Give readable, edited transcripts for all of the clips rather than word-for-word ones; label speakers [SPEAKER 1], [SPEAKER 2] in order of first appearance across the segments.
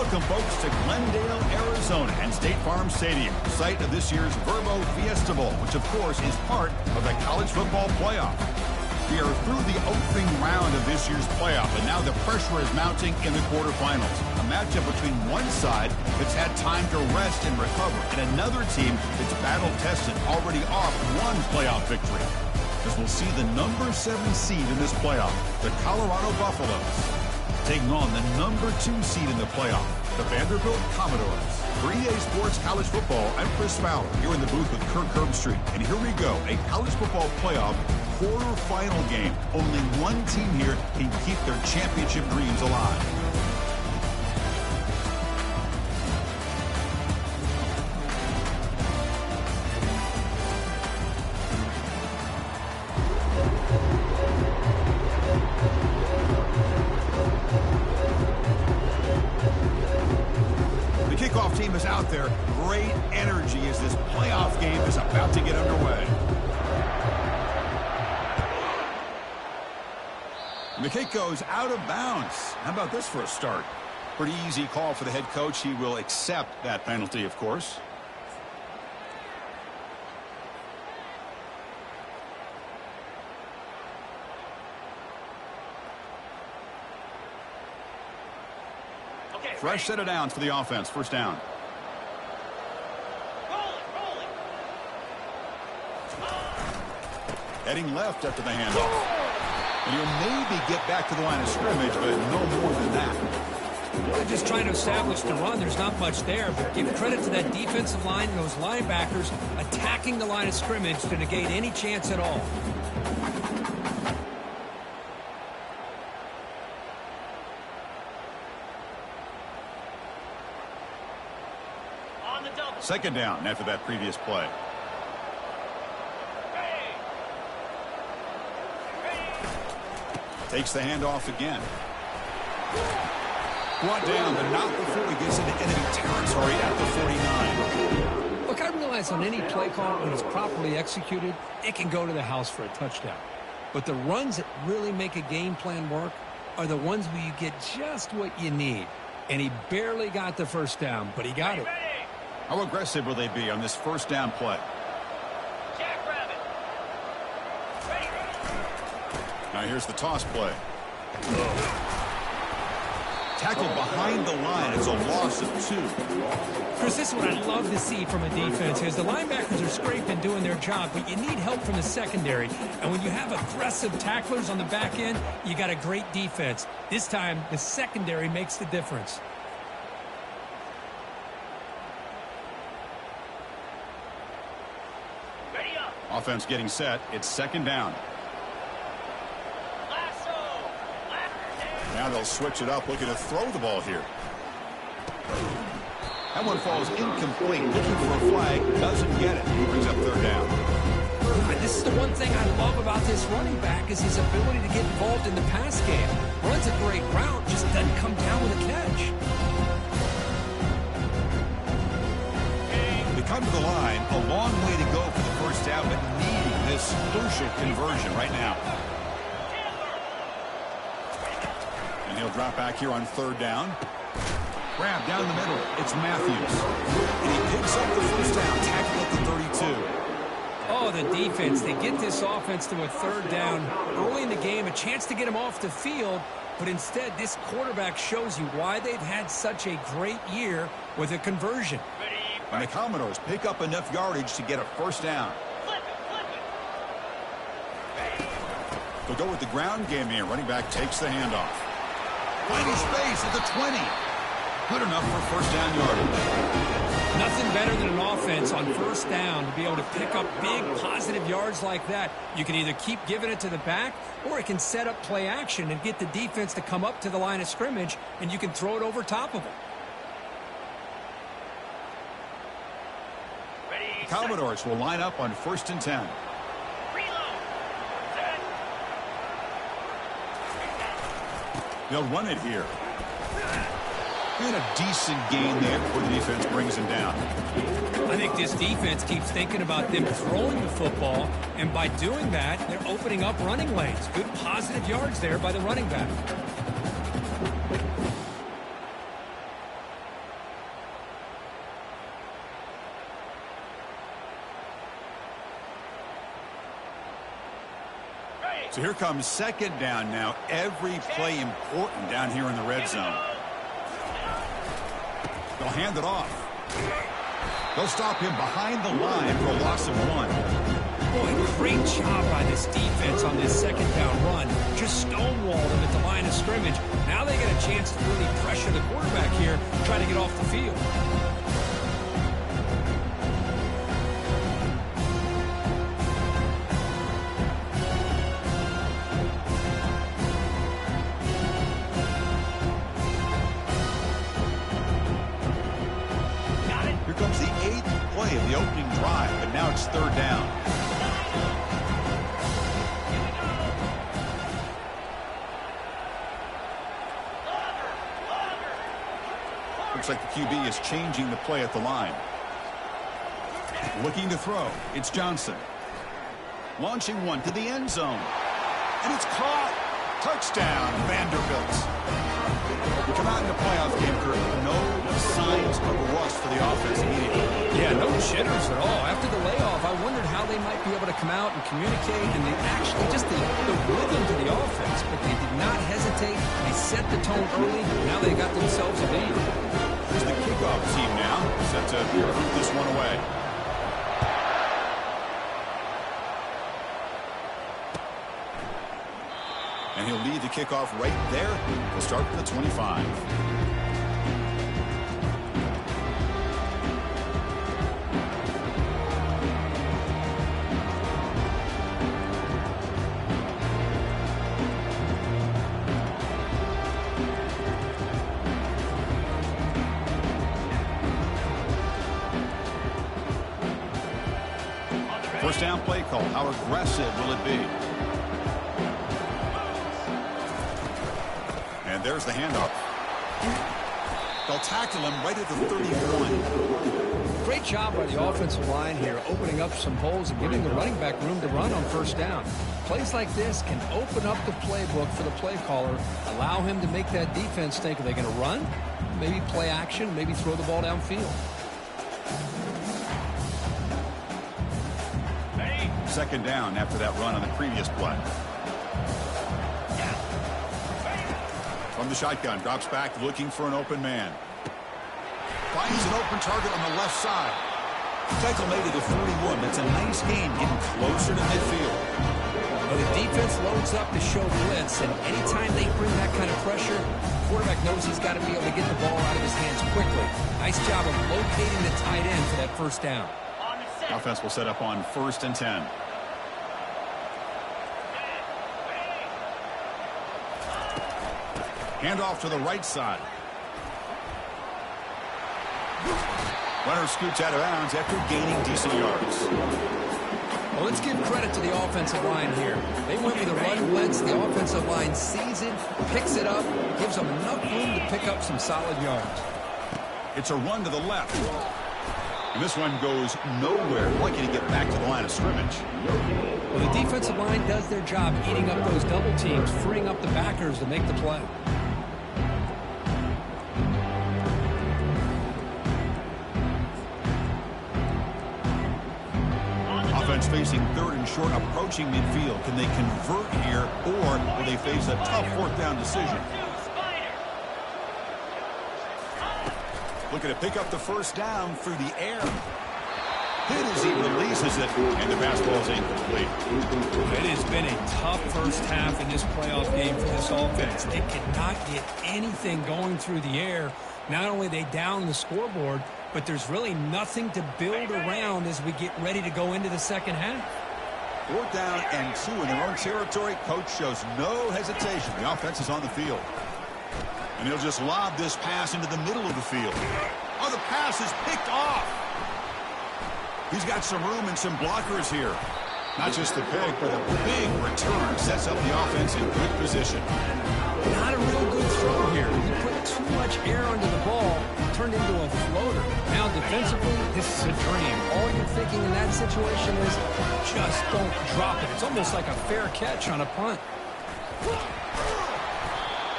[SPEAKER 1] Welcome, folks, to Glendale, Arizona, and State Farm Stadium, site of this year's Verbo Fiesta Bowl, which, of course, is part of the college football playoff. We are through the opening round of this year's playoff, and now the pressure is mounting in the quarterfinals. A matchup between one side that's had time to rest and recover, and another team that's battle-tested, already off one playoff victory. As we'll see the number 7 seed in this playoff, the Colorado Buffaloes, taking on the number 2 seed in the playoff, the Vanderbilt Commodores. For EA Sports College Football, I'm Chris Fowler, here in the booth with Kirk Herbstreit. And here we go, a college football playoff quarterfinal game. Only one team here can keep their championship dreams alive. Team is out there. Great energy as this playoff game is about to get underway. And the kick goes out of bounds. How about this for a start? Pretty easy call for the head coach. He will accept that penalty, of course. Fresh set of downs for the offense. First down. Heading left after the handoff. And he'll maybe get back to the line of scrimmage, but no more than that.
[SPEAKER 2] They're just trying to establish the run. There's not much there, but give credit to that defensive line and those linebackers attacking the line of scrimmage to negate any chance at all.
[SPEAKER 1] Second down after that previous play. Takes the handoff again. Brought down, but not before he gets into enemy territory at the 49.
[SPEAKER 2] Look, I realize on any play call, when it's properly executed, it can go to the house for a touchdown. But the runs that really make a game plan work are the ones where you get just what you need. And he barely got the first down, but he got it.
[SPEAKER 1] How aggressive will they be on this first down play? Now here's the toss play. Tackled behind the line. It's a loss of 2.
[SPEAKER 2] Chris, this is what I love to see from a defense is the linebackers are scraping, doing their job, but you need help from the secondary. And when you have aggressive tacklers on the back end, you got a great defense. This time, the secondary makes the difference.
[SPEAKER 1] Offense getting set. It's second down. Now they'll switch it up, looking to throw the ball here. That one falls incomplete. Looking for a flag. Doesn't get it. Brings up third down.
[SPEAKER 2] And this is the one thing I love about this running back is his ability to get involved in the pass game. Runs a great route, just doesn't come down with a catch.
[SPEAKER 1] Come to the line, a long way to go for the first down, but needing this crucial conversion right now. And he'll drop back here on third down. Grab down the middle. It's Matthews. And he picks up the first down, tackle at the 32.
[SPEAKER 2] Oh, the defense. They get this offense to a third down early in the game, a chance to get him off the field, but instead this quarterback shows you why they've had such a great year with a conversion.
[SPEAKER 1] And the Commodores pick up enough yardage to get a first down. They'll go with the ground game here. Running back takes the handoff. Finding space at the 20. Good enough for first down yardage.
[SPEAKER 2] Nothing better than an offense on first down to be able to pick up big positive yards like that. You can either keep giving it to the back, or it can set up play action and get the defense to come up to the line of scrimmage, and you can throw it over top of them.
[SPEAKER 1] The Commodores will line up on first and 10. They'll run it here. And a decent gain there before the defense brings him down.
[SPEAKER 2] I think this defense keeps thinking about them throwing the football, and by doing that, they're opening up running lanes. Good positive yards there by the running back.
[SPEAKER 1] So here comes second down now. Every play important down here in the red zone. They'll hand it off. They'll stop him behind the line for a loss of 1.
[SPEAKER 2] Boy, great job by this defense on this second down run. Just stonewalled him at the line of scrimmage. Now they get a chance to really pressure the quarterback here, try to get off the field.
[SPEAKER 1] Here comes the 8th play of the opening drive, but now it's third down. Looks like the QB is changing the play at the line. Looking to throw. It's Johnson. Launching one to the end zone. And it's caught. Touchdown, Vanderbilt. We come out in the playoff game, Kurt. No signs of a rust for the offense immediately.
[SPEAKER 2] Yeah, no jitters at all. After the layoff, I wondered how they might be able to come out and communicate, and they actually just the rhythm to the offense. But they did not hesitate. They set the tone early. Now they got themselves a lead.
[SPEAKER 1] Here's the kickoff team now, set to root this one away. And he'll lead the kickoff right there. We'll start from the 25. First down play call. How aggressive will it be? And there's the handoff. They'll tackle him right at the 31.
[SPEAKER 2] Great job by the offensive line here, opening up some holes and giving the running back room to run on first down. Plays like this can open up the playbook for the play caller, allow him to make that defense think, are they going to run? Maybe play action, maybe throw the ball downfield.
[SPEAKER 1] Second down after that run on the previous play. From the shotgun, drops back looking for an open man. Finds an open target on the left side. Tackle made at the 41. That's a nice gain, getting closer to midfield.
[SPEAKER 2] Well, the defense loads up to show blitz, and anytime they bring that kind of pressure, the quarterback knows he's got to be able to get the ball out of his hands quickly. Nice job of locating the tight end for that first down.
[SPEAKER 1] Offense will set up on 1st and 10. Handoff to the right side. Runner scoots out of bounds after gaining decent yards.
[SPEAKER 2] Well, let's give credit to the offensive line here. They went with a run blitz. The offensive line sees it, picks it up, gives them enough room to pick up some solid yards.
[SPEAKER 1] It's a run to the left. And this one goes nowhere. Lucky to get back to the line of scrimmage.
[SPEAKER 2] Well, the defensive line does their job eating up those double teams, freeing up the backers to make the play.
[SPEAKER 1] Offense facing 3rd and short, approaching midfield. Can they convert here, or will they face a tough 4th down decision? Looking to pick up the first down through the air. Hit as he releases it, and the pass ball is incomplete.
[SPEAKER 2] It has been a tough first half in this playoff game for this offense. They cannot get anything going through the air. Not only are they down the scoreboard, but there's really nothing to build around as we get ready to go into the second half.
[SPEAKER 1] 4th down and 2 in their own territory. Coach shows no hesitation. The offense is on the field. And he'll just lob this pass into the middle of the field. Oh, the pass is picked off. He's got some room and some blockers here. Not just the pick, but a big return sets up the offense in good position.
[SPEAKER 2] Not a real good throw here. He put too much air under the ball, turned into a floater. Now defensively, this is a dream. All you're thinking in that situation is just don't drop it. It's almost like a fair catch on a punt.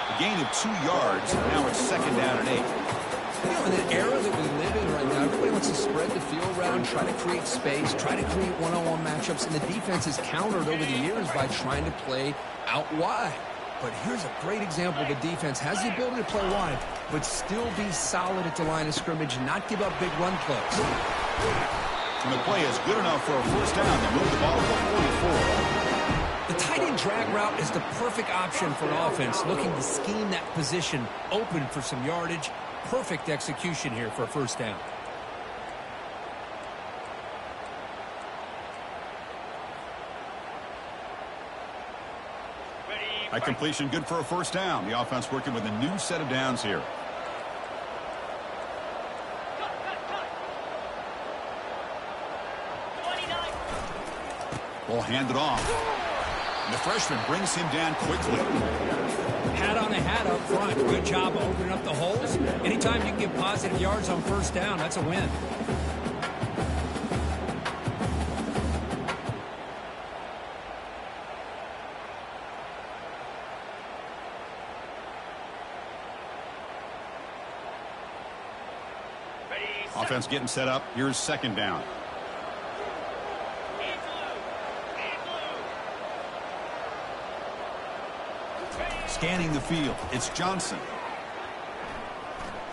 [SPEAKER 1] A gain of 2 yards. Now it's 2nd down and 8.
[SPEAKER 2] You know, in the era that we live in right now,
[SPEAKER 3] everybody wants to spread the field around, try to create space, try to create one-on-one matchups, and the defense has countered over the years by trying to play out wide. But here's a great example of a defense has the ability to play wide, but still be solid at the line of scrimmage and not give up big run plays.
[SPEAKER 1] And the play is good enough for a first down. They move the ball to the 44.
[SPEAKER 2] The tight end drag route is the perfect option for an offense looking to scheme that position open for some yardage. Perfect execution here for a first down.
[SPEAKER 1] A completion good for a first down. The offense working with a new set of downs here. Ball handed off. And the freshman brings him down quickly.
[SPEAKER 2] Hat on a hat up front. Good job opening up the holes. Anytime you can get positive yards on first down, that's a win.
[SPEAKER 1] Offense getting set up. Here's second down. Scanning the field. It's Johnson.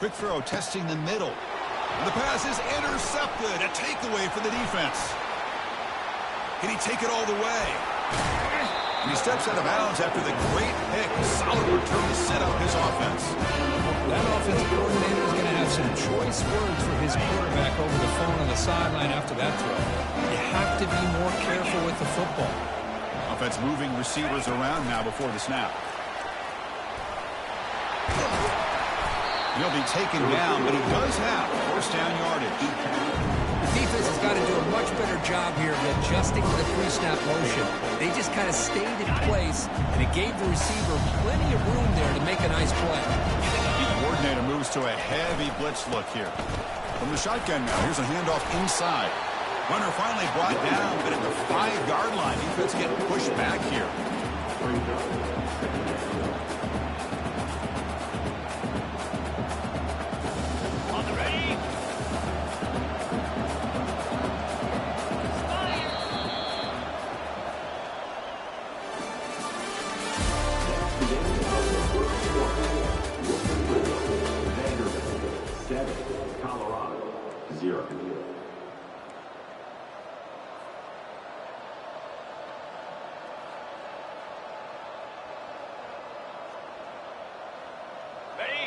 [SPEAKER 1] Quick throw testing the middle. And the pass is intercepted. A takeaway for the defense. Can he take it all the way? And he steps out of bounds after the great pick. Solid return to set up his offense.
[SPEAKER 2] That offensive coordinator is going to have some choice words for his quarterback over the phone on the sideline after that throw. You have to be more careful with the football.
[SPEAKER 1] Offense moving receivers around now before the snap. He'll be taken down, but he does have first down yardage.
[SPEAKER 2] The defense has got to do a much better job here of adjusting to the pre-snap motion. They just kind of stayed in place, and it gave the receiver plenty of room there to make a nice play.
[SPEAKER 1] The coordinator moves to a heavy blitz look here. From the shotgun now, here's a handoff inside. Runner finally brought down, but at the 5-yard line, defense getting pushed back here.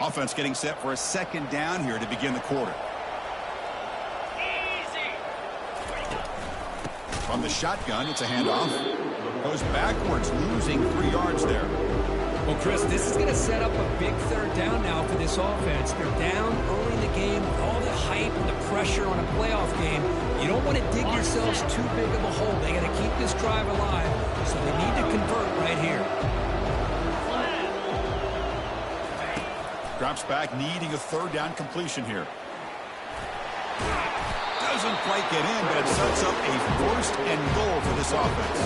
[SPEAKER 1] Offense getting set for a second down here to begin the quarter. From the shotgun, it's a handoff. Goes backwards, losing 3 yards there.
[SPEAKER 2] Well, Chris, this is going to set up a big third down now for this offense. They're down early in the game with all the hype and the pressure on a playoff game. You don't want to dig yourselves too big of a hole. They got to keep this drive alive, so they need to convert right here.
[SPEAKER 1] Drops back, needing a third down completion here. Doesn't quite get in, but it sets up a first and goal for this offense.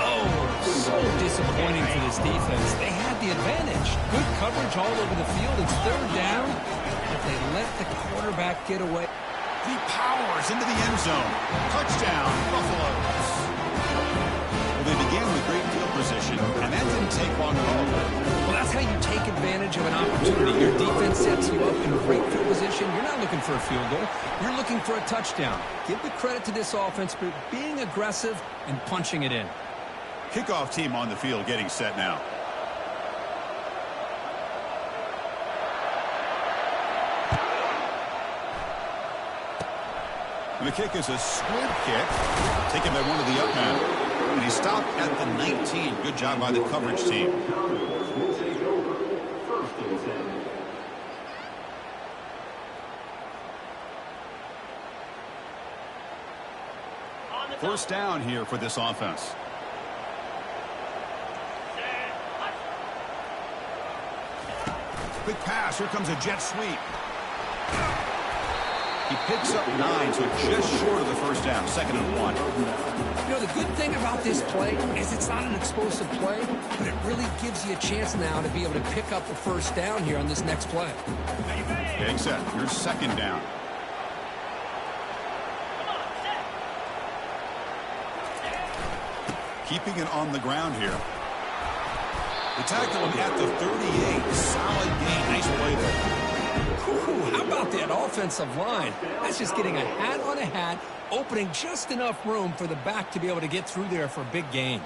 [SPEAKER 2] Oh, so disappointing for this defense. They had the advantage. Good coverage all over the field. It's third down, but they let the quarterback get away.
[SPEAKER 1] He powers into the end zone. Touchdown, Buffaloes. Well, they began with great field position, and that didn't take long at all.
[SPEAKER 2] Well, that's how you take advantage of an opportunity. Your defense sets you up in great field position. You're not looking for a field goal. You're looking for a touchdown. Give the credit to this offense for being aggressive and punching it in.
[SPEAKER 1] Kickoff team on the field getting set now. And the kick is a squib kick, taken by one of the up men. And he stopped at the 19. Good job by the coverage team. First down here for this offense. Quick pass. Here comes a jet sweep. He picks up 9, so just short of the first down. 2nd and 1.
[SPEAKER 2] You know, the good thing about this play is it's not an explosive play, but it really gives you a chance now to be able to pick up the first down here on this next play.
[SPEAKER 1] Getting set. Here's 2nd down. keeping it on the ground here. The tackle him at the 38. Solid gain. Nice play there.
[SPEAKER 2] Ooh, how about that offensive line? That's just getting a hat on a hat, opening just enough room for the back to be able to get through there for a big gain.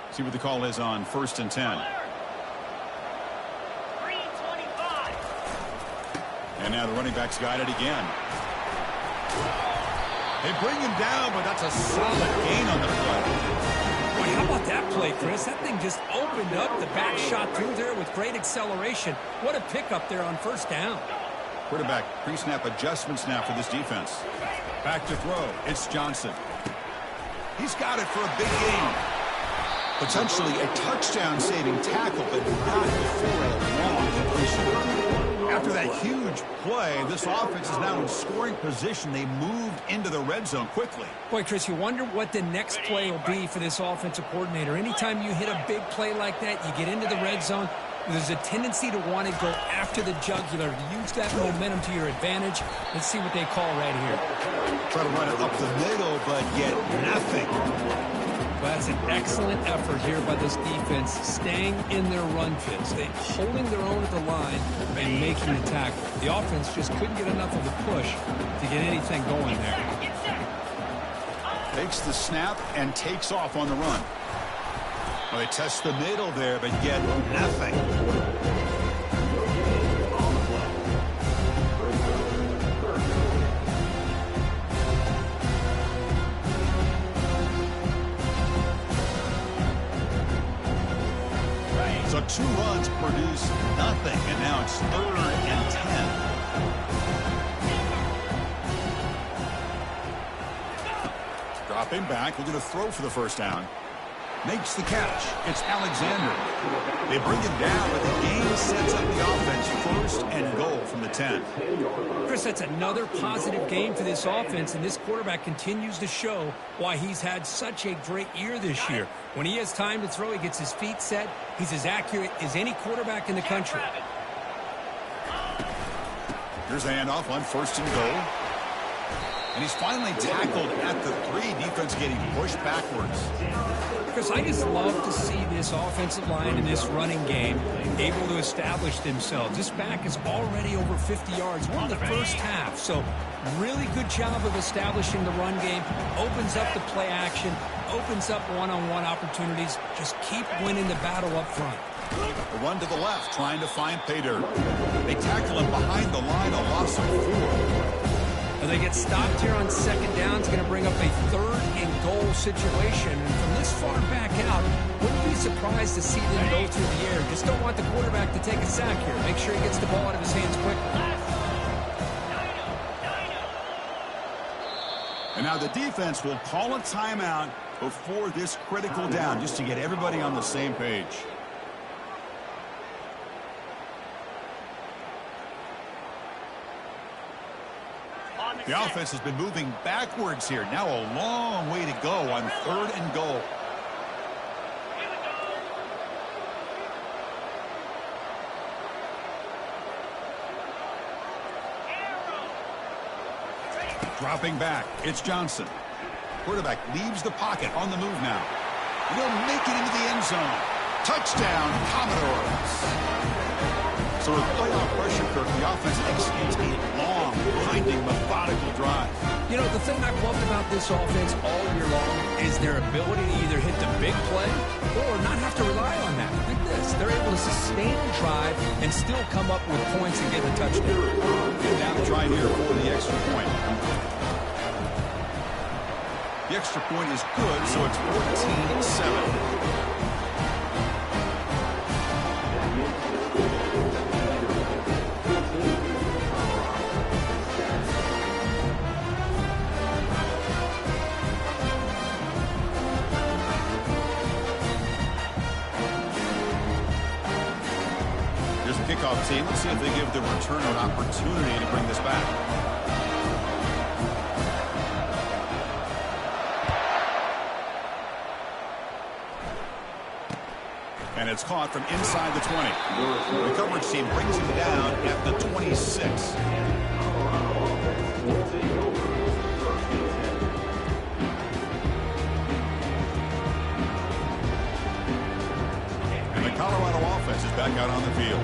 [SPEAKER 1] See what the call is on 1st and 10. And now the running back's got it again. They bring him down, but that's a solid gain on the play.
[SPEAKER 2] Boy, how about that play, Chris? That thing just opened up. The back shot through there with great acceleration. What a pickup there on 1st down.
[SPEAKER 1] Quarterback pre-snap adjustments now for this defense. Back to throw. It's Johnson. He's got it for a big gain. Potentially a touchdown-saving tackle, but not before a long completion. After that huge play, this offense is now in scoring position. They moved into the red zone quickly.
[SPEAKER 2] Boy, Chris, you wonder what the next play will be for this offensive coordinator. Anytime you hit a big play like that, you get into the red zone, there's a tendency to want to go after the jugular, to use that momentum to your advantage. Let's see what they call right here.
[SPEAKER 1] Try to run it up the middle, but get nothing.
[SPEAKER 2] Well, that's an excellent effort here by this defense, staying in their run fits. They holding their own at the line and making the tackle. The offense just couldn't get enough of a push to get anything going there.
[SPEAKER 1] Takes the snap and takes off on the run. Well, they test the middle there, but get nothing. So 2 runs produce nothing, and now it's 3rd and 10. Dropping back, looking to throw for the 1st down. Makes the catch. It's Alexander. They bring him down, but the game sets up the offense 1st and goal from the 10.
[SPEAKER 2] Chris, that's another positive game for this offense, and this quarterback continues to show why he's had such a great year this year. When he has time to throw, he gets his feet set. He's as accurate as any quarterback in the country.
[SPEAKER 1] Here's the handoff on 1st and goal. And he's finally tackled at the 3. Defense getting pushed backwards.
[SPEAKER 2] Chris, I just love to see this offensive line in this running game able to establish themselves. This back is already over 50 yards. We're in the 1st half, so really good job of establishing the run game. Opens up the play action, opens up one-on-one opportunities. Just keep winning the battle up front.
[SPEAKER 1] A run to the left, trying to find pay dirt. They tackle him behind the line, a loss of 4.
[SPEAKER 2] They get stopped here on 2nd down. It's going to bring up a 3rd and goal situation. And from this far back out, wouldn't be surprised to see them go through the air. Just don't want the quarterback to take a sack here. Make sure he gets the ball out of his hands quickly.
[SPEAKER 1] And now the defense will call a timeout before this critical down, just to get everybody on the same page. The offense has been moving backwards here. Now a long way to go on 3rd and goal. Dropping back, it's Johnson. Quarterback leaves the pocket, on the move now. He'll make it into the end zone. Touchdown, Commodores. So with playoff pressure, Kirk, the offense executes a long, grinding, methodical drive.
[SPEAKER 2] You know, the thing I've loved about this offense all year long is their ability to either hit the big play or not have to rely on that. Look at this. They're able to sustain a drive and still come up with points and get a touchdown.
[SPEAKER 1] And now to try here for the extra point. The extra point is good, so it's 14-7. Kickoff team. Let's see if they give the returner an opportunity to bring this back. And it's caught from inside the 20. The coverage team brings him down at the 26. back out on the field.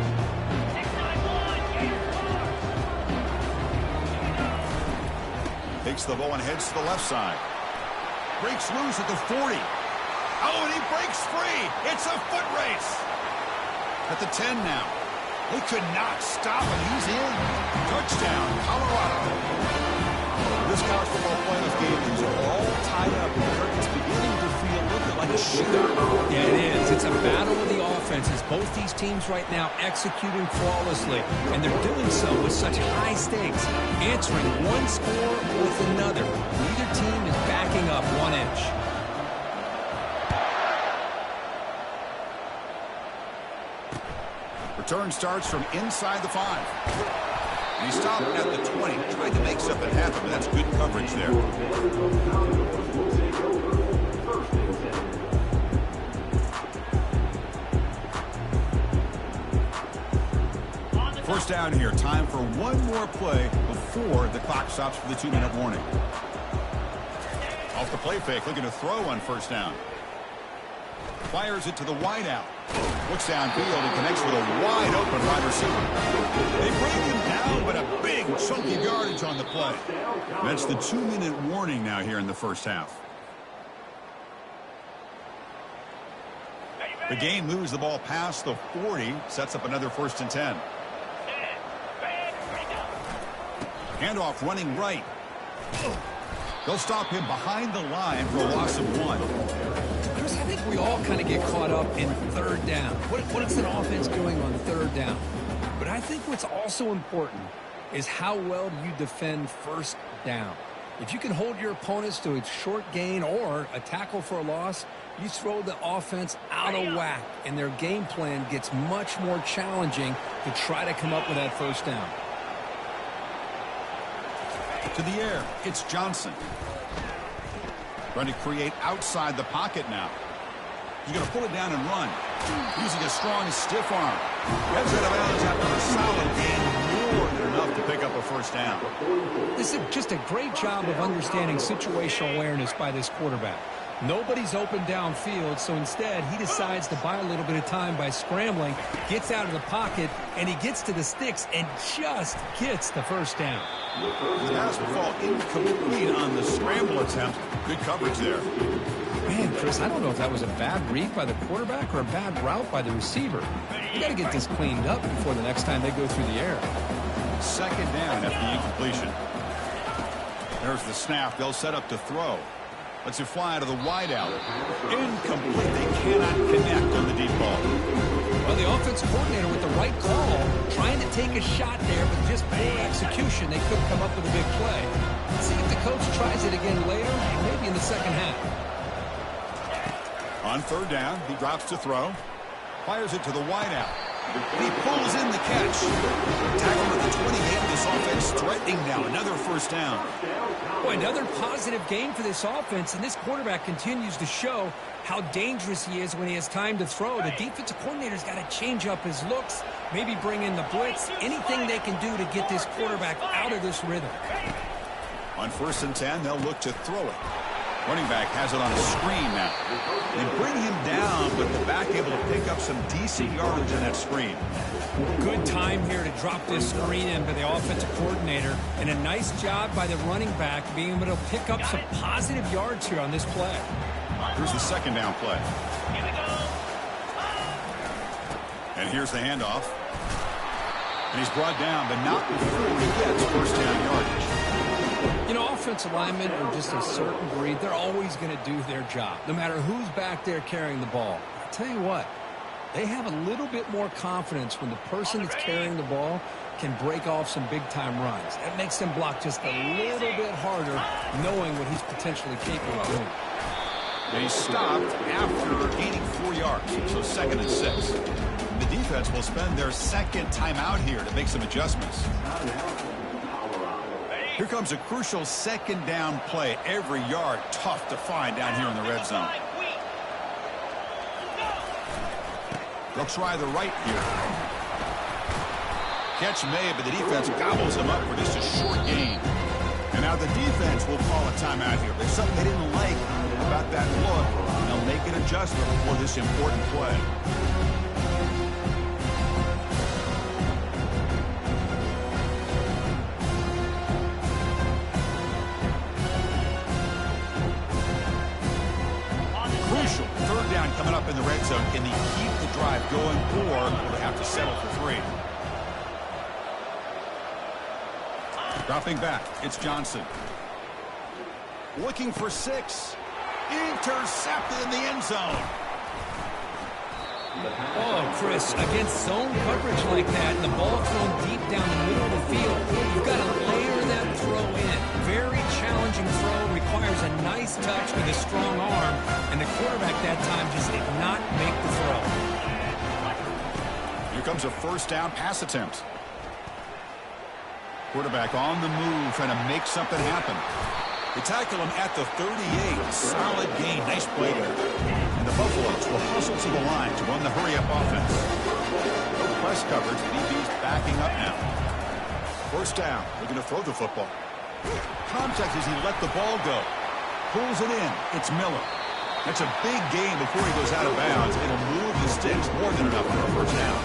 [SPEAKER 1] Takes the ball and heads to the left side. Breaks loose at the 40. Oh, and he breaks free. It's a foot race. At the 10 now. They could not stop him. He's in. Touchdown, Colorado. This college football playoff game is all tied up. It's beginning to feel a little bit like a shootout.
[SPEAKER 2] Yeah, it is. It's a battle with the offenses. Both these teams right now executing flawlessly, and they're doing so with such high stakes, answering one score with another. Neither team is backing up 1 inch.
[SPEAKER 1] Return starts from inside the 5. And he stopped at the 20. Tried to make something happen, but that's good coverage there. First down here. Time for one more play before the clock stops for the 2-minute warning. Off the play fake, looking to throw on first down. Fires it to the wideout. Looks downfield and connects with a wide-open wide receiver. They bring him down, but a big chunky yardage on the play. That's the 2-minute warning now here in the first half. The game moves the ball past the 40, sets up another 1st and 10. Handoff running right. They'll stop him behind the line for a loss of 1.
[SPEAKER 2] Chris, I think we all kind of get caught up in third down. What is an offense doing on third down? But I think what's also important is how well do you defend first down. If you can hold your opponents to a short gain or a tackle for a loss, you throw the offense out of whack, and their game plan gets much more challenging to try to come up with that first down.
[SPEAKER 1] To the air, it's Johnson. Trying to create outside the pocket now. He's going to pull it down and run. Using a strong, stiff arm. Gets out of bounds after a solid gain, more than enough to pick up a first down.
[SPEAKER 2] This is just a great job of understanding situational awareness by this quarterback. Nobody's open downfield, so instead he decides to buy a little bit of time by scrambling, gets out of the pocket, and he gets to the sticks and just gets the first down.
[SPEAKER 1] The pass will fall incomplete on the scramble attempt. Good coverage there.
[SPEAKER 2] Man, Chris, I don't know if that was a bad read by the quarterback or a bad route by the receiver. You got to get this cleaned up before the next time they go through the air.
[SPEAKER 1] Second down after the incompletion. There's the snap. They'll set up to throw. Lets it fly to the wideout. Incomplete. They cannot connect on the deep ball.
[SPEAKER 2] Well, the offense coordinator with the right call, trying to take a shot there, but just poor execution. They couldn't come up with a big play. Let's see if the coach tries it again later, maybe in the second half.
[SPEAKER 1] On third down, he drops to throw. Fires it to the wideout. And he pulls in the catch. Tackle at the 28. This offense threatening now. Another first down.
[SPEAKER 2] Boy, another positive game for this offense, and this quarterback continues to show how dangerous he is when he has time to throw. The defensive coordinator's got to change up his looks, maybe bring in the blitz, anything they can do to get this quarterback out of this rhythm.
[SPEAKER 1] On 1st and 10, they'll look to throw it. Running back has it on a screen now. They bring him down, but the back able to pick up some decent yardage on that screen.
[SPEAKER 2] Good time here to drop this screen in by the offensive coordinator, and a nice job by the running back being able to pick up some positive yards here on this play.
[SPEAKER 1] Here's the second down play. And here's the handoff. And he's brought down, but not before he gets first down yardage.
[SPEAKER 2] You know, offensive linemen are just a certain breed. They're always going to do their job, no matter who's back there carrying the ball. I'll tell you what, they have a little bit more confidence when the person that's carrying the ball can break off some big-time runs. That makes them block just a little bit harder, knowing what he's potentially capable of doing.
[SPEAKER 1] They stopped after gaining 4 yards, so 2nd and 6. The defense will spend their second timeout here to make some adjustments. Here comes a crucial second down play. Every yard tough to find down here in the red zone. They'll try the right here. Catch made, but the defense gobbles him up for just a short gain. And now the defense will call a timeout here. There's something they didn't like about that look. They'll make an adjustment for this important play. crucial. Third down coming up in the red zone. Can they keep the drive going, or will they have to settle for 3? Dropping back, it's Johnson. Looking for 6. Intercepted in the end zone.
[SPEAKER 2] Oh, Chris, against zone coverage like that, and the ball thrown deep down the middle of the field, you've got to layer that throw in. Very challenging throw, requires a nice touch with a strong arm, and the quarterback that time just did not make the throw.
[SPEAKER 1] Here comes a first down pass attempt. Quarterback on the move, trying to make something happen. They tackle him at the 38. Solid gain. Nice play there. And the Buffaloes will hustle to the line to run the hurry-up offense. No press coverage. DB's backing up now. First down. Looking to throw the football. Contact as he let the ball go. Pulls it in. It's Miller. That's a big gain before he goes out of bounds. It'll move the sticks more than enough for a first down.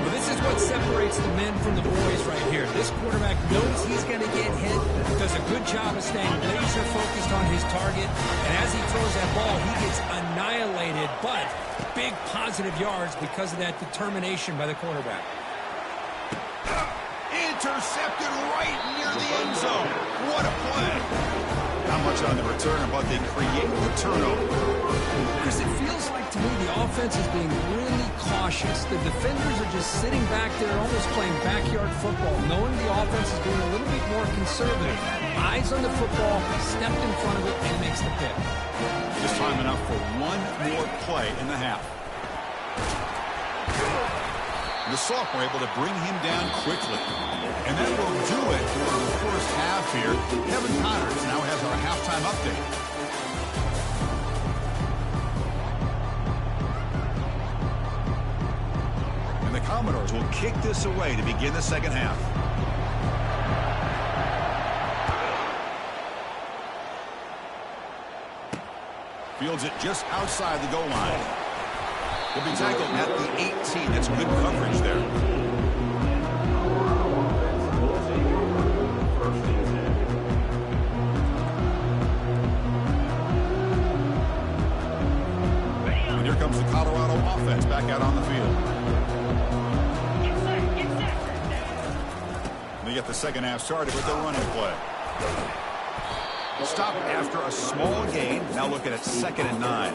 [SPEAKER 2] Well, this is what separates the men from the boys right here. This quarterback knows he's going to get hit, does a good job of staying laser focused on his target, and as he throws that ball, he gets annihilated, but big positive yards because of that determination by the quarterback.
[SPEAKER 1] Intercepted right near the end zone. What a play. Not much on the return, but they create the turnover.
[SPEAKER 2] Chris, it feels like to me the offense is being really cautious. The defenders are just sitting back there almost playing backyard football, knowing the offense is being a little bit more conservative. Eyes on the football, stepped in front of it, and makes the pick.
[SPEAKER 1] Just time enough for one more play in the half. The sophomore able to bring him down quickly. And that will do it for the first half here. Kevin Connors now has our halftime update. And the Commodores will kick this away to begin the second half. Fields it just outside the goal line. He'll be tackled at the 18. That's good coverage there. And here comes the Colorado offense back out on the field. And they get the second half started with their running play. Stopped after a small gain. Now looking at 2nd and 9.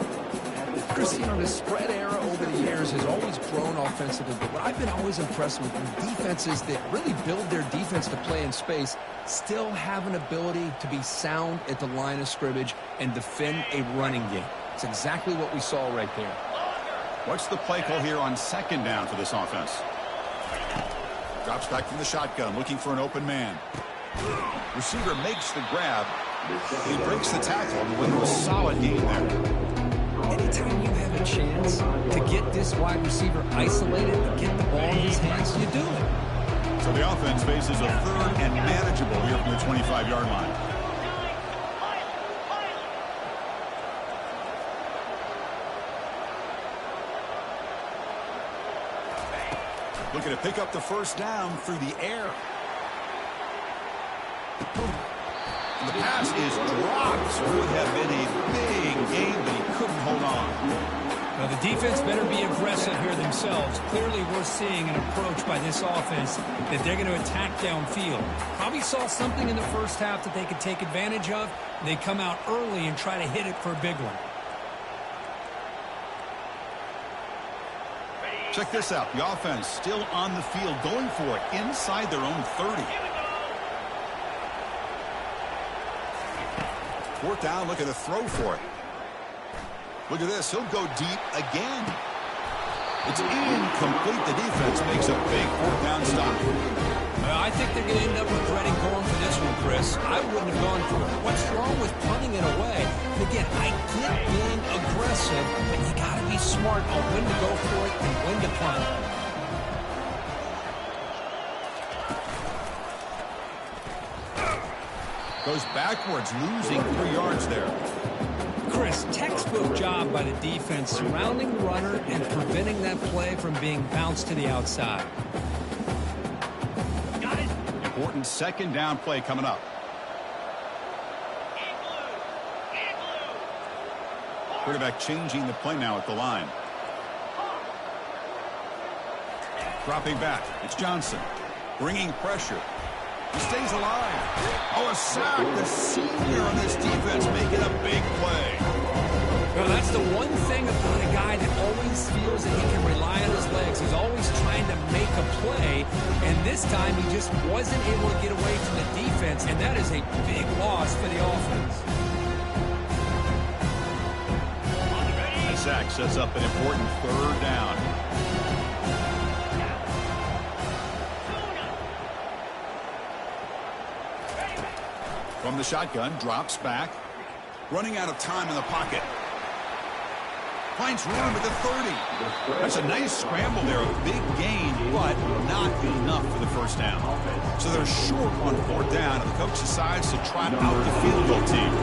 [SPEAKER 3] Chris, you know, the spread era over the years has always grown offensively, but what I've been always impressed with is defenses that really build their defense to play in space still have an ability to be sound at the line of scrimmage and defend a running game. It's exactly what we saw right there.
[SPEAKER 1] What's the play call here on 2nd down for this offense? Drops back from the shotgun, looking for an open man. Receiver makes the grab. He breaks the tackle and wins a solid game there.
[SPEAKER 3] Anytime you have a chance to get this wide receiver isolated and get the ball in his hands, you do it.
[SPEAKER 1] So the offense faces a 3rd and manageable here from the 25-yard line. Looking to pick up the first down through the air. And the pass is dropped. Would have been a big game, but he couldn't hold on.
[SPEAKER 2] Well, the defense better be aggressive here themselves. Clearly, we're seeing an approach by this offense that they're going to attack downfield. Probably saw something in the first half that they could take advantage of. They come out early and try to hit it for a big one.
[SPEAKER 1] Check this out. The offense still on the field, going for it inside their own 30. 4th down, looking to throw for it. Look at this. He'll go deep again. It's incomplete. The defense makes a big 4th down stop.
[SPEAKER 2] I think they're going to end up regretting going for this one, Chris. I wouldn't have gone for it. What's wrong with punting it away? And again, I get being aggressive, but you got to be smart on when to go for it and when to punt.
[SPEAKER 1] Goes backwards, losing 3 yards there.
[SPEAKER 2] Chris, textbook job by the defense surrounding the runner and preventing that play from being bounced to the outside.
[SPEAKER 1] Got it. Important 2nd down play coming up. Quarterback changing the play now at the line. Dropping back. It's Johnson. Bringing pressure. He stays alive. Oh, a sack. The senior on this defense making a big play.
[SPEAKER 2] Well, that's the one thing about a guy that always feels that he can rely on his legs. He's always trying to make a play, and this time he just wasn't able to get away from the defense, and that is a big loss for the offense.
[SPEAKER 1] The sack sets up an important third down. From the shotgun, drops back. Running out of time in the pocket. Finds room at the 30. That's a nice scramble there. A big gain, but not enough for the first down. So they're short on fourth down, and the coach decides to trot out the field goal team.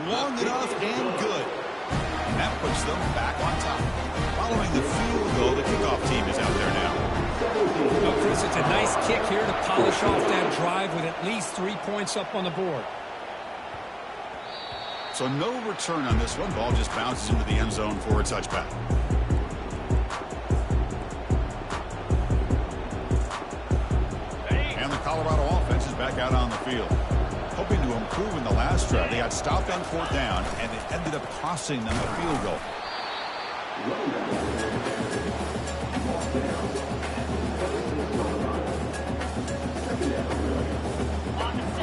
[SPEAKER 1] Long enough and good. And that puts them back on top. Following the field goal, the kickoff team is out there now.
[SPEAKER 2] Well, Chris, it's a nice kick here to polish off that drive with at least 3 points up on the board.
[SPEAKER 1] So no return on this one. Ball just bounces into the end zone for a touchback. And the Colorado offense is back out on the field. Hoping to improve in the last drive. They got stopped on fourth down, and it ended up costing them a field goal.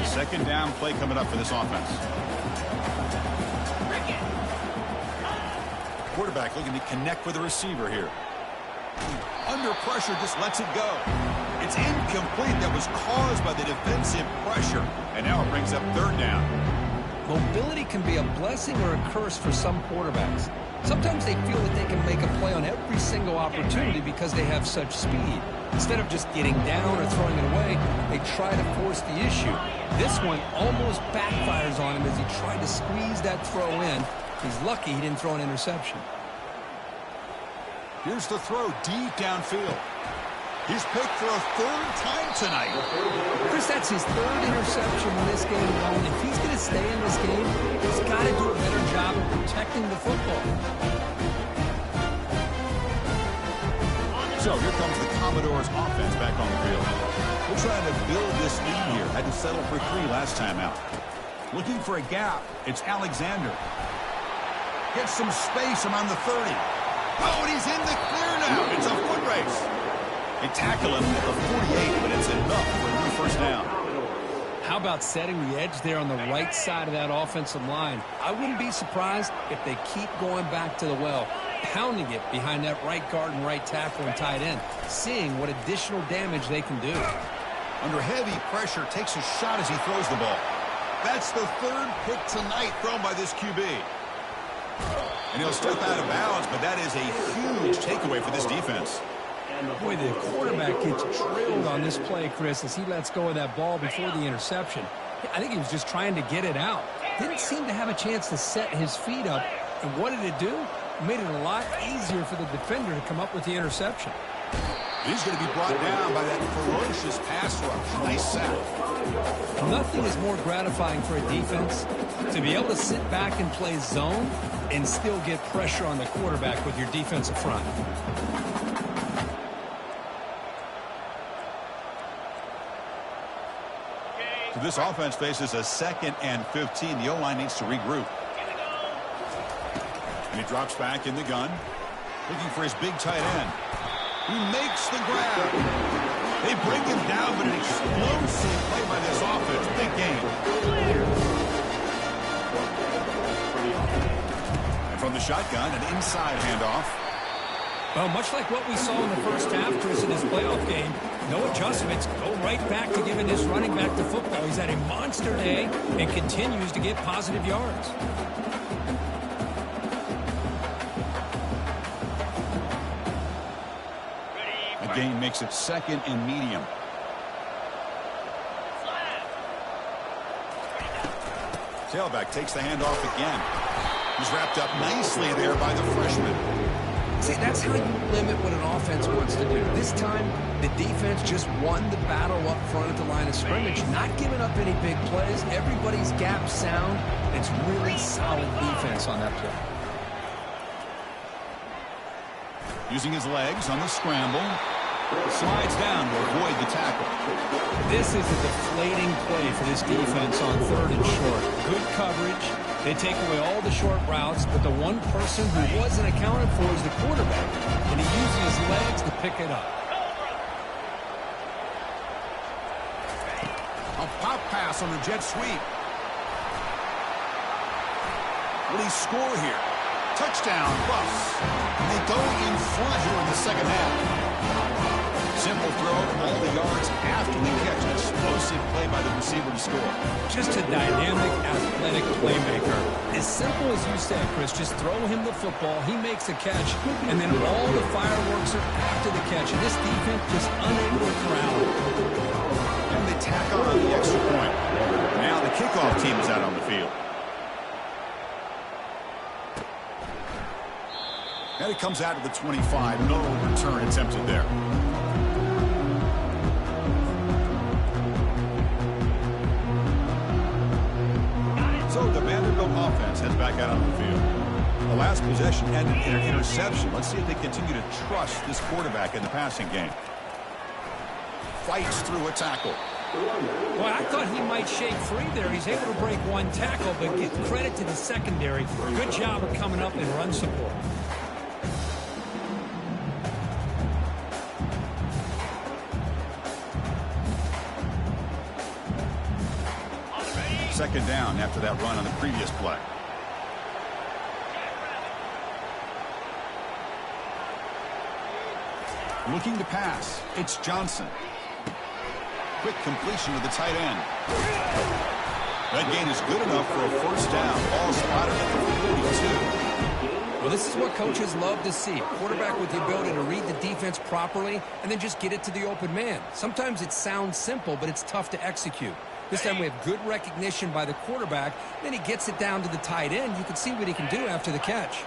[SPEAKER 1] Second down play coming up for this offense. Quarterback looking to connect with the receiver here. Under pressure, just lets it go. It's incomplete. That was caused by the defensive pressure. And now it brings up third down.
[SPEAKER 3] Mobility can be a blessing or a curse for some quarterbacks. Sometimes they feel that they can make a play on every single opportunity because they have such speed. Instead of just getting down or throwing it away, they try to force the issue. This one almost backfires on him as he tried to squeeze that throw in. He's lucky he didn't throw an interception.
[SPEAKER 1] Here's the throw deep downfield. He's picked for a third time tonight.
[SPEAKER 3] Chris, that's his third interception in this game alone. If he's going to stay in this game, he's got to do a better job of protecting the football.
[SPEAKER 1] So here comes the Commodores offense back on the field. We're trying to build this lead here. Had to settle for 3 last time out. Looking for a gap. It's Alexander. Gets some space around the 30. Oh, and he's in the clear now. It's a foot race. They tackle him at the 48, but it's enough for a new first down.
[SPEAKER 3] How about setting the edge there on the right side of that offensive line? I wouldn't be surprised if they keep going back to the well, pounding it behind that right guard and right tackle and tight end, seeing what additional damage they can do.
[SPEAKER 1] Under heavy pressure, takes a shot as he throws the ball. That's the third pick tonight thrown by this QB. And he'll step out of bounds, but that is a huge takeaway for this defense.
[SPEAKER 2] Boy, the quarterback gets drilled on this play, Chris, as he lets go of that ball before the interception. I think he was just trying to get it out. Didn't seem to have a chance to set his feet up. And what did it do? It made it a lot easier for the defender to come up with the interception.
[SPEAKER 1] He's going to be brought down by that ferocious pass rush. Nice sack.
[SPEAKER 2] Nothing is more gratifying for a defense to be able to sit back and play zone and still get pressure on the quarterback with your defensive front.
[SPEAKER 1] So this offense faces a 2nd and 15. The O-line needs to regroup. And he drops back in the gun, looking for his big tight end. He makes the grab. They bring him down, but an explosive play by this offense. Big game. And from the shotgun, an inside handoff.
[SPEAKER 2] Well, much like what we saw in the first half, Chris, in this playoff game, no adjustments. Go right back to giving this running back the football. He's had a monster day and continues to get positive yards.
[SPEAKER 1] The gain makes it 2nd and medium. Tailback takes the handoff again. He's wrapped up nicely there by the freshman.
[SPEAKER 3] See, that's how you limit what an offense wants to do. This time, the defense just won the battle up front at the line of scrimmage, not giving up any big plays. Everybody's gap sound. It's really solid defense on that play.
[SPEAKER 1] Using his legs on the scramble. Slides down to avoid the tackle.
[SPEAKER 2] This is a deflating play for this defense on 3rd and short. Good coverage. They take away all the short routes, but the one person who wasn't accounted for is the quarterback, and he uses his legs to pick it up.
[SPEAKER 1] A pop pass on the jet sweep. Will he score here? Touchdown, Buffs. And they go in front here in the second half. Simple throw, all the yards after the catch. An explosive play by the receiver to score.
[SPEAKER 2] Just a dynamic, athletic playmaker. As simple as you said, Chris, just throw him the football, he makes a catch, and then all the fireworks are after the catch. And this defense just unable to corral it.
[SPEAKER 1] And they tack on the extra point. Now the kickoff team is out on the field. And it comes out to the 25. No return attempted there. So the Vanderbilt offense heads back out on the field. The last possession ended in an interception. Let's see if they continue to trust this quarterback in the passing game. Fights through a tackle.
[SPEAKER 2] Well, I thought he might shake free there. He's able to break one tackle, but give credit to the secondary. Good job of coming up and run support.
[SPEAKER 1] Second down after that run on the previous play. Looking to pass. It's Johnson. Quick completion to the tight end. That gain is good enough for a first down. Ball spotted at the 42.
[SPEAKER 3] Well, this is what coaches love to see. A quarterback with the ability to read the defense properly and then just get it to the open man. Sometimes it sounds simple, but it's tough to execute. This time we have good recognition by the quarterback. Then he gets it down to the tight end. You can see what he can do after the catch.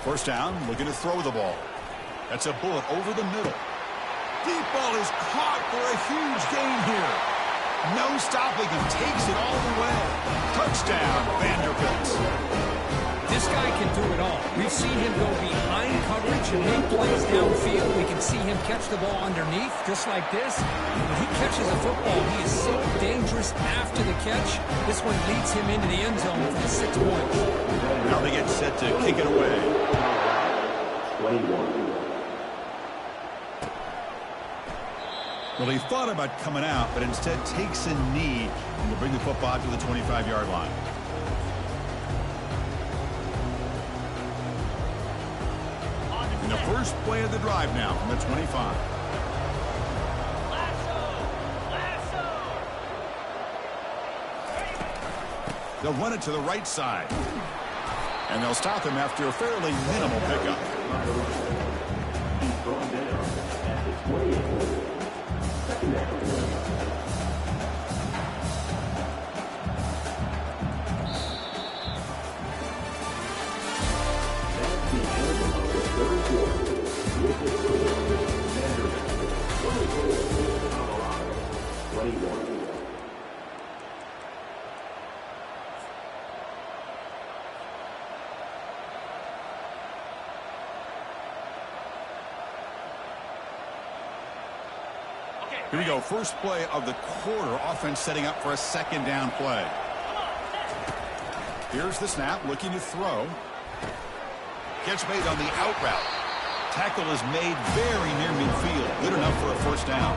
[SPEAKER 1] First down, looking to throw the ball. That's a bullet over the middle. Deep ball is caught for a huge gain here. No stopping him. Takes it all the way. Touchdown, Vanderbilt.
[SPEAKER 2] This guy can do it all. We've seen him go behind coverage and make plays downfield. We can see him catch the ball underneath, just like this. When he catches the football, he is so dangerous after the catch. This one leads him into the end zone for the 6 points.
[SPEAKER 1] Now they get set to kick it away.
[SPEAKER 4] 21.
[SPEAKER 1] Well, he thought about coming out, but instead takes a knee and will bring the football to the 25-yard line. In the first play of the drive now from the 25. They'll run it to the right side. And they'll stop him after a fairly minimal pickup.
[SPEAKER 4] He's brought down at the 28. Second down.
[SPEAKER 1] Here we go. First play of the quarter. Offense setting up for a second down play. Here's the snap. Looking to throw. Catch made on the out route. Tackle is made very near midfield. Good enough for a first down.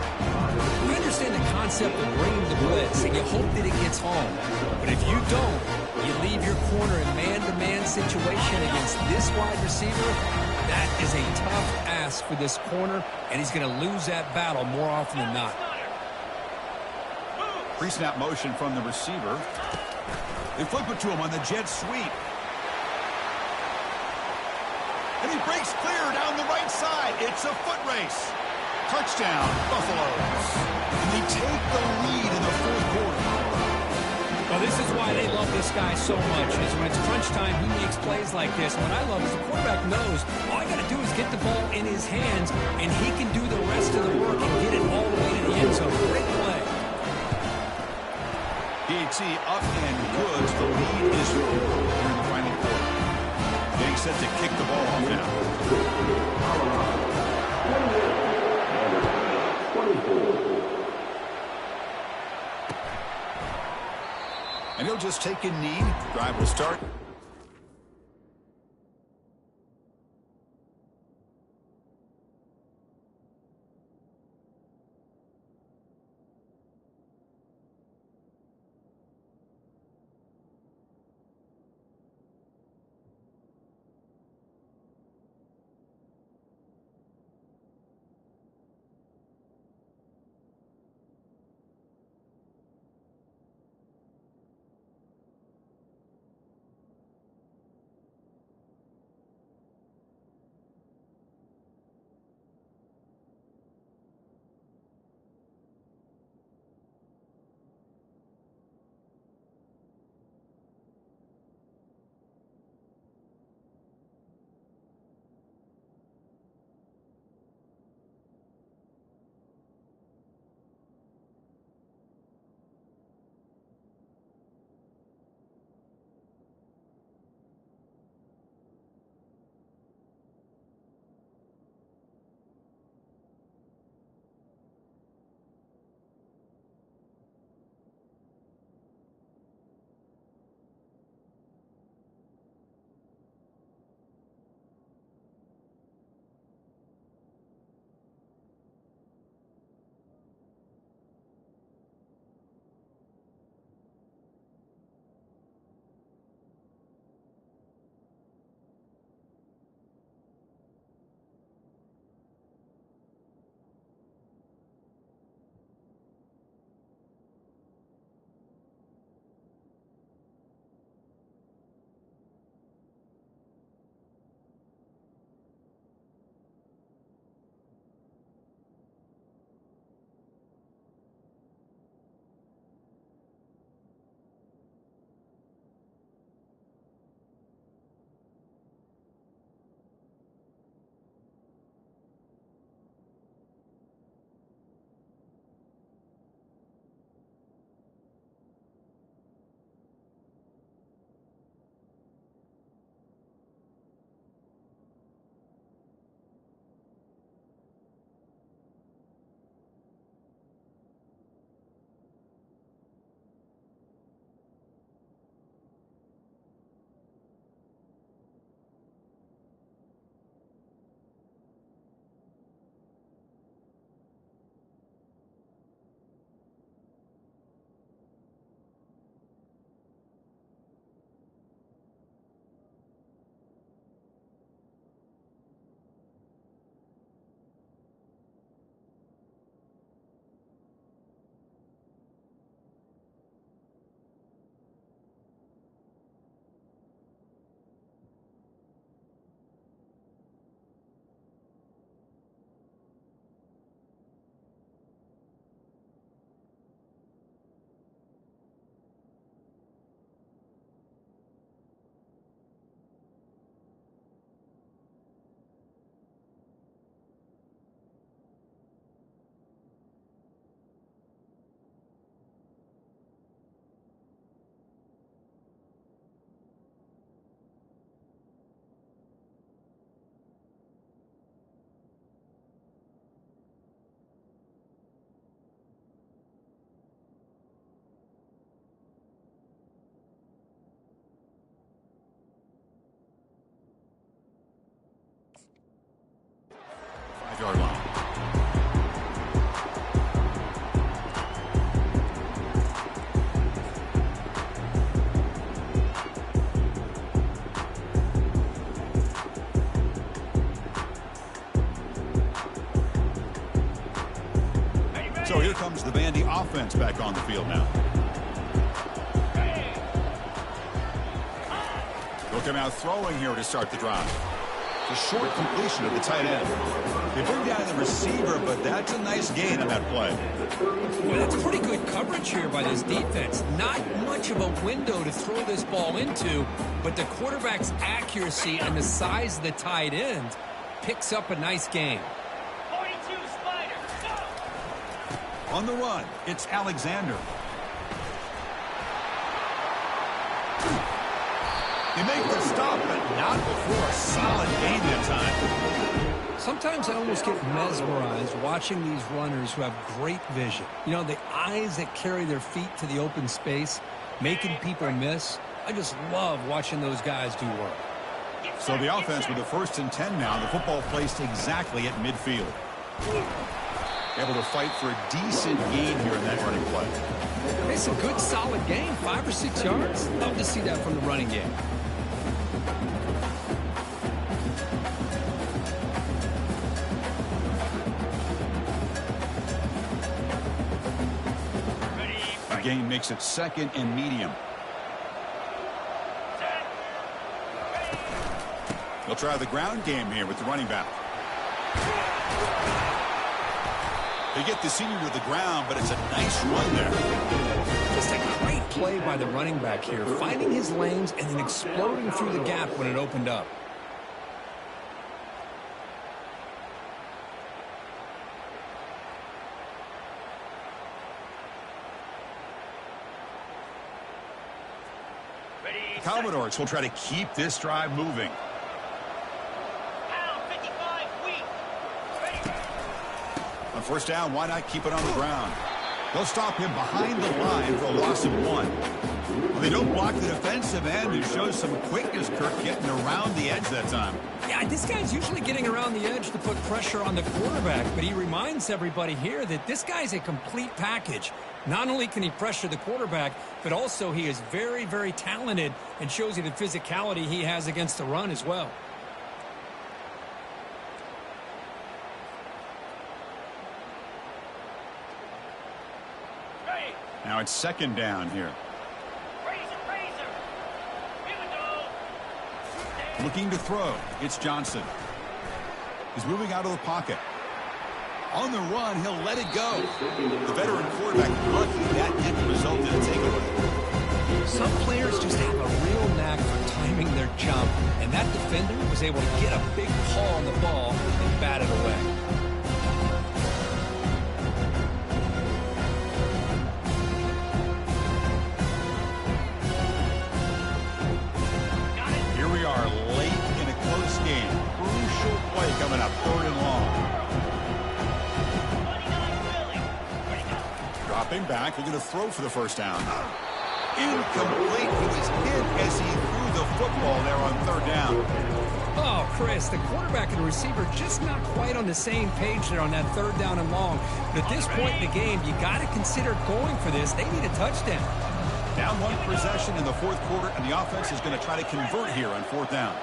[SPEAKER 3] We understand the concept of bringing the blitz, and you hope that it gets home. But if you don't, you leave your corner in man-to-man situation against this wide receiver. That is a tough ask for this corner, and he's going to lose that battle more often than not.
[SPEAKER 1] Pre-snap motion from the receiver. They flip it to him on the jet sweep. And he breaks clear down the right side. It's a foot race. Touchdown, Buffaloes. And they take the lead in the fourth quarter.
[SPEAKER 2] Well, Well, this is why they love this guy so much, is when it's crunch time, he makes plays like this. And what I love is the quarterback knows all I got to do is get the ball in his hands, and he can do the rest of the work and get it all the way to the end zone. Great play.
[SPEAKER 1] PAT up and good. The lead is 4 in the final quarter. Getting set to kick the ball off now.
[SPEAKER 4] 24.
[SPEAKER 1] And he'll just take a knee. Drive will start. Yard line. So here comes the Vandy offense back on the field now. They'll come out throwing here to start the drive. The short completion of the tight end. They bring down the receiver, but that's a nice gain on that play.
[SPEAKER 2] Well, that's pretty good coverage here by this defense. Not much of a window to throw this ball into, but the quarterback's accuracy and the size of the tight end picks up a nice gain.
[SPEAKER 5] 42 Spider, go!
[SPEAKER 1] On the run, it's Alexander. They make the stop, but not before a solid gain that time.
[SPEAKER 3] Sometimes I almost get mesmerized watching these runners who have great vision. You know, the eyes that carry their feet to the open space, making people miss. I just love watching those guys do work.
[SPEAKER 1] So the offense with the 1st and 10 now, the football placed exactly at midfield. Able to fight for a decent gain here in that running play.
[SPEAKER 3] It's a good, solid gain, 5 or 6 yards. Love to see that from the running game.
[SPEAKER 1] The gain makes it 2nd and medium. They'll try the ground game here with the running back. They get the senior to the ground, but it's a nice run there.
[SPEAKER 3] Just a great play by the running back here, finding his lanes and then exploding through the gap when it opened up.
[SPEAKER 1] Commodores will try to keep this drive moving.
[SPEAKER 5] Pound 55 weak. Ready.
[SPEAKER 1] On 1st down, why not keep it on the ground? They'll stop him behind the line for a loss of 1. Well, they don't block the defensive end, who shows some quickness, Kirk, getting around the edge that time.
[SPEAKER 2] Yeah, this guy's usually getting around the edge to put pressure on the quarterback, but he reminds everybody here that this guy's a complete package. Not only can he pressure the quarterback, but also he is very, very talented and shows you the physicality he has against the run as well.
[SPEAKER 5] Ready.
[SPEAKER 1] Now it's 2nd down here.
[SPEAKER 5] Razor. Here we go.
[SPEAKER 1] Looking to throw. It's Johnson. He's moving out of the pocket. On the run, he'll let it go. The veteran quarterback lucky that didn't result in a takeaway.
[SPEAKER 3] Some players just have a real knack for timing their jump, and that defender was able to get a big paw on the ball and bat it away.
[SPEAKER 1] Here we are late in a close game. Crucial play coming up, 3rd and long. Dropping back, they're going to throw for the 1st down. Incomplete. He was hit as he threw the football there on 3rd down.
[SPEAKER 2] Oh, Chris, the quarterback and the receiver just not quite on the same page there on that 3rd down and long. But at this point in the game, you got to consider going for this. They need a touchdown.
[SPEAKER 1] Down 1 possession in the 4th quarter, and the offense is going to try to convert here on 4th down.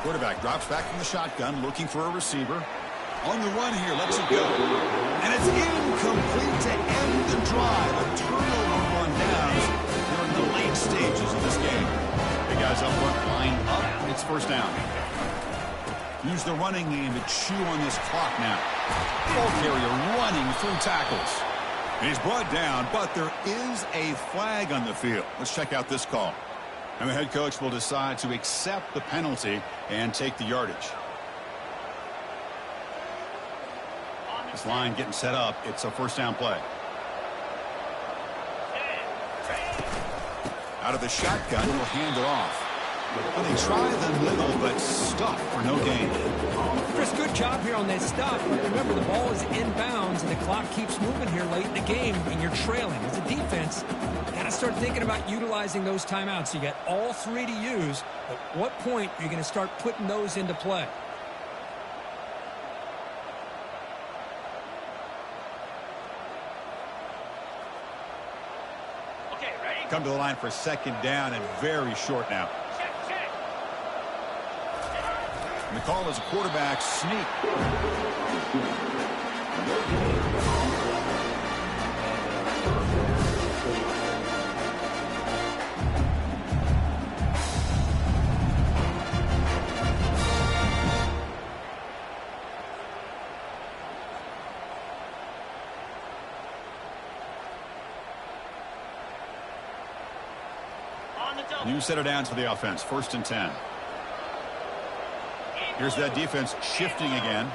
[SPEAKER 1] Quarterback drops back from the shotgun, looking for a receiver. On the run here, lets it go. And it's incomplete to end the drive. A turnover on downs here in the late stages of this game. The guys up front line up. It's 1st down. Use the running game to chew on this clock now. Ball carrier running through tackles. He's brought down, but there is a flag on the field. Let's check out this call. And the head coach will decide to accept the penalty and take the yardage. This line getting set up. It's a 1st down play. Out of the shotgun, will hand it off. Well, they try the middle, but stuck for no gain.
[SPEAKER 2] Chris, good job here on that stop. Remember, the ball is inbounds, and the clock keeps moving here late in the game, and you're trailing. As a defense, you got to start thinking about utilizing those timeouts. You got all 3 to use. At what point are you going to start putting those into play?
[SPEAKER 1] Come to the line for 2nd down and very short now.
[SPEAKER 5] Check.
[SPEAKER 1] And the call is a quarterback sneak. New set of downs for the offense. 1st and 10. Here's that defense shifting again.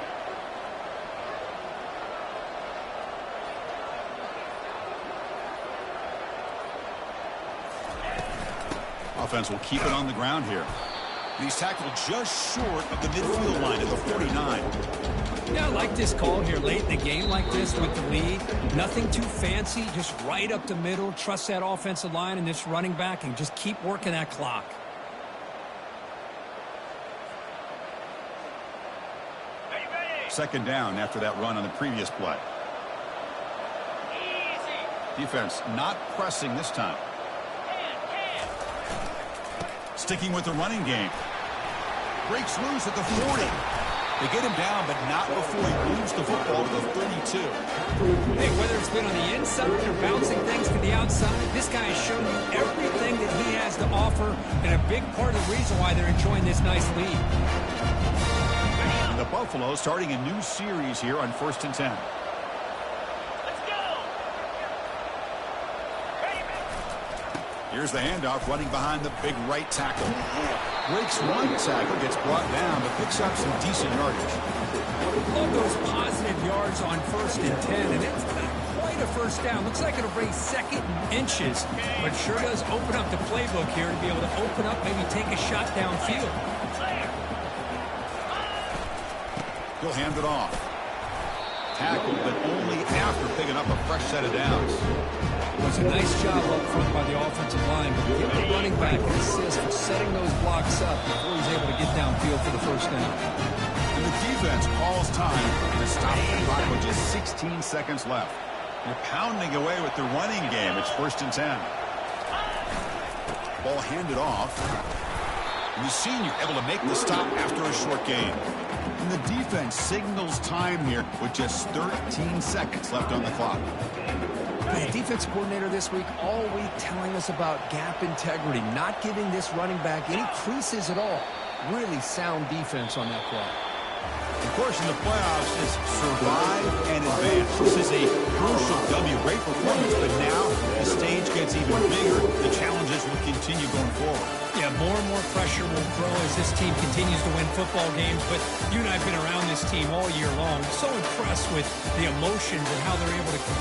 [SPEAKER 1] Offense will keep it on the ground here. And he's tackled just short of the midfield line at the 49.
[SPEAKER 2] Yeah, I like this call here late in the game like this with the lead. Nothing too fancy, just right up the middle. Trust that offensive line and this running back and just keep working that clock.
[SPEAKER 5] Ready, ready.
[SPEAKER 1] 2nd down after that run on the previous play.
[SPEAKER 5] Easy.
[SPEAKER 1] Defense not pressing this time.
[SPEAKER 5] Can.
[SPEAKER 1] Sticking with the running game. Breaks loose at the 40. They get him down, but not before he moves the football to the 32.
[SPEAKER 2] Hey, whether it's been on the inside or bouncing things to the outside, this guy has shown you everything that he has to offer, and a big part of the reason why they're enjoying this nice lead.
[SPEAKER 1] And the Buffalo starting a new series here on 1st and 10.
[SPEAKER 5] Let's go. Ready, ready.
[SPEAKER 1] Here's the handoff running behind the big right tackle. Breaks one tackle, gets brought down, but picks up some decent yardage.
[SPEAKER 2] Love those positive yards on 1st and 10, and it's not quite a first down. Looks like it'll bring 2nd and inches, but sure does open up the playbook here to be able to open up, maybe take a shot downfield.
[SPEAKER 1] He'll hand it off. Tackled, but only after picking up a fresh set of downs.
[SPEAKER 2] It was a nice job up front by the offensive line, but give the running back an assist for setting those blocks up before he's able to get downfield for the 1st down.
[SPEAKER 1] And the defense calls time to stop the clock with just 16 seconds left. They're pounding away with the running game. It's 1st and 10. Ball handed off. And the senior able to make the stop after a short gain. And the defense signals time here with just 13 seconds left on the clock.
[SPEAKER 3] The defense coordinator this week, all week, telling us about gap integrity, not giving this running back any creases at all. Really sound defense on that play.
[SPEAKER 1] Of course, in the playoffs, is survive and advance. This is a crucial W. Great performance, but now the stage gets even bigger. The challenges will continue going forward.
[SPEAKER 2] Yeah, more and more pressure will grow as this team continues to win football games, but you and I have been around this team all year long. So impressed with the emotions and how they're able to continue.